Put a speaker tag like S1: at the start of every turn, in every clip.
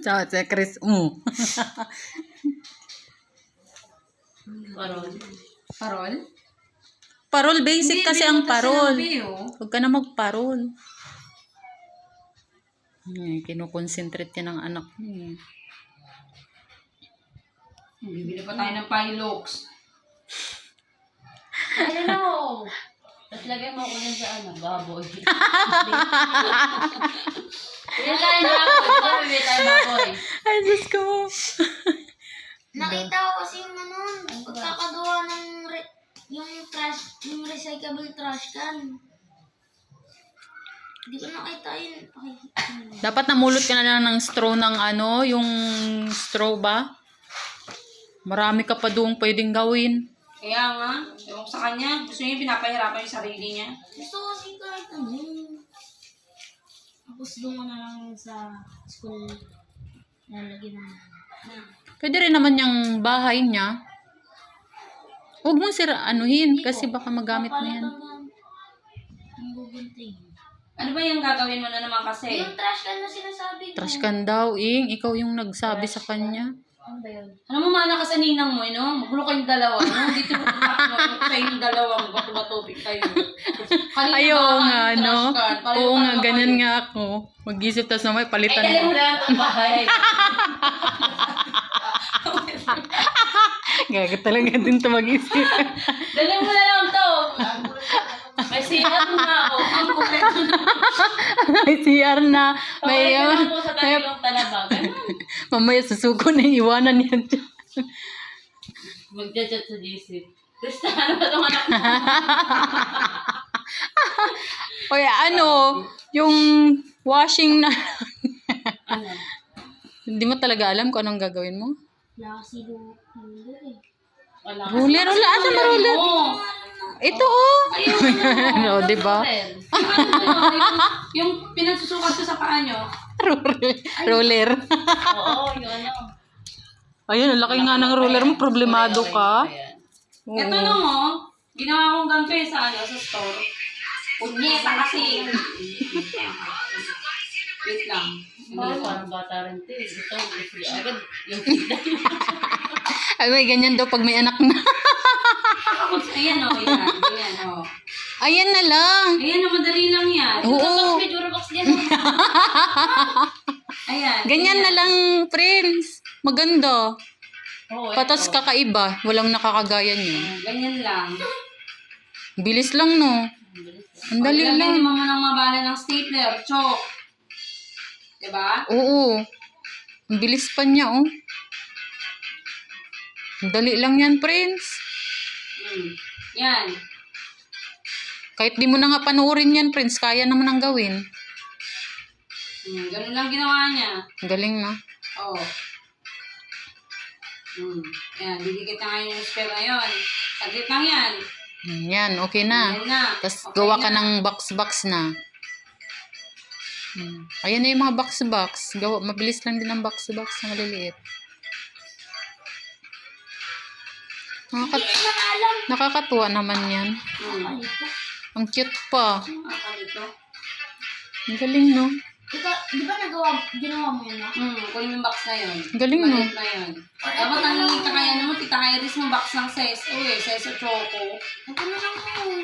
S1: Ciao, si Chris.
S2: Parol.
S3: Parol?
S1: Parol, basic kasi ang parol.
S3: Sinabi,
S1: Huwag ka na magparol. Kinukonsentrate yan ng anak niya.
S3: Bibili pa tayo ng Pilox.
S2: I don't know. Tapos lagay mo ko yan sa baboy. Bili tayo ng baboy. Bili tayo ng baboy.
S1: Ay, Diyos ko.
S4: Nakita ko kasi yung pagkakagawa ng yung recyclable trash can. Hindi ko nakita yun.
S1: Dapat namulot ka na lang ng straw ng yung straw ba? Marami ka pa doon pwedeng gawin.
S3: Kaya nga, ewan ko sa kanya. Gusto niya pinapahirapan yung sarili niya.
S4: Gusto ko kasi kahit tapos doon ko na lang sa school lalagyan na.
S1: Pwede rin naman yung bahay niya. Huwag mong kasi baka magamit mo yan.
S4: Yung gugunting.
S3: Ano ba yung gagawin mo na naman kasi?
S4: Yung trash can na sinasabi ko.
S1: Trash can daw, Ikaw yung nagsabi sa kanya.
S4: Ano ba yun?
S3: Ano mo mana ka sa ninang mo, Magulo kayong dalawa, Dito mo sa inyong dalawang bato-batobig kayo. Kanina
S1: Ayaw
S3: ba,
S1: nga,
S3: trash can, pareho
S1: Oo
S3: pa
S1: nga,
S3: naman
S1: ganyan
S3: kayo.
S1: nga ako. Mag-isip tas naman, palitan
S2: Dali mo
S1: mo.
S2: lang ang bahay.
S1: Gaga talaga din ito mag-isip.
S2: Dali mo na lang to. May sirat na ako.
S3: Ang kumpleto na.
S1: May CR na. May,
S2: May lang po sa talilong talabag.
S1: mamaya susuko na iwanan yan.
S2: Magja-chat sa GC. Krista, ano ba itong anak mo?
S1: O yung washing na.
S2: Ano?
S1: Hindi mo talaga alam kung anong gagawin mo?
S4: Wala kasi ruler eh.
S2: Wala.
S1: Ruler, wala. Asan na ruler? Ito
S3: Ayun,
S1: O, diba?
S3: yung pinagsusukat ko sa paa nyo.
S1: Ruler.
S2: Oo, yung ano.
S1: Ayun, ang laki nga ng ruler mo. Problemado ka.
S3: Ito no, ginawa kong ganito sa sa store. Punyeta kasi. Wait lang.
S2: Parang bata rin ito. Ito, agad yung
S1: Ay, may ganyan daw pag may anak na.
S3: Ayan o, ayan o.
S1: Ayan na lang.
S3: Ayan o, madali lang yan.
S1: Oo.
S2: may Durabox dyan.
S3: Ayan.
S1: Ganyan na lang, Prince. Maganda.
S2: Oo,
S1: Patas kakaiba. Walang nakakagaya niyo.
S3: Ganyan lang.
S1: Bilis lang, no? Ang dali
S3: Lagyan
S1: lang.
S3: mo ng mabala ng stapler, chalk. Diba?
S1: Oo. Ang bilis pa niya, oh. Ang dali lang yan, Prince.
S3: Yan.
S1: Kahit di mo na nga panoorin yan, Prince, kaya naman ang gawin.
S3: Ganun lang ginawa niya.
S1: Ang galing, no?
S3: Oo. Yan, didikit na ngayon yung spare na yun. Saglit lang yan.
S1: Yan, okay na.
S3: Yan na.
S1: Tapos
S3: Okay
S1: gawa ka
S3: na.
S1: ng box-box na. Ayan na yung mga box-box. Mabilis lang din ang box-box na maliliit. Nakakatuwa naman yan. Ang cute pa.
S3: Dito.
S1: Ang galing, no?
S4: Di ba ginawa mo yun, no?
S3: Kunin mo yung box na yun.
S1: Galing, no?
S3: Maliit na yun. Dapat nangingi ka kaya naman, tita Iris mo box ng seso seso choco.
S4: Ito na lang mo.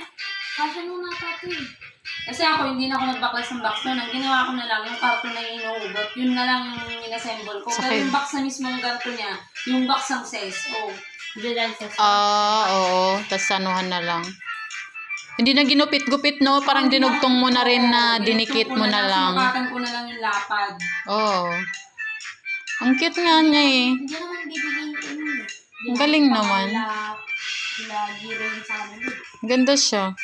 S4: Kasya mo na tato eh.
S3: Kasi ako, hindi na ako nagbaklas ng box nun. Ang ginawa ko na lang, yung karton na yung inuubot, yun na lang yung inassemble ko. Pero
S1: Sakit.
S3: yung box na mismo ng ganito niya, yung box ng seso.
S1: Oo. Tapos anuhan na lang. Hindi na ginupit-gupit, no? Parang dinugtong mo na rin na dinikit mo na lang.
S3: Sumukatan ko na lang yung lapad.
S1: Oo. Ang cute nga niya, eh.
S4: Hindi naman bibigyan ko yun.
S1: Ang galing naman.
S4: Lagi rin sa amin.
S1: Ganda siya.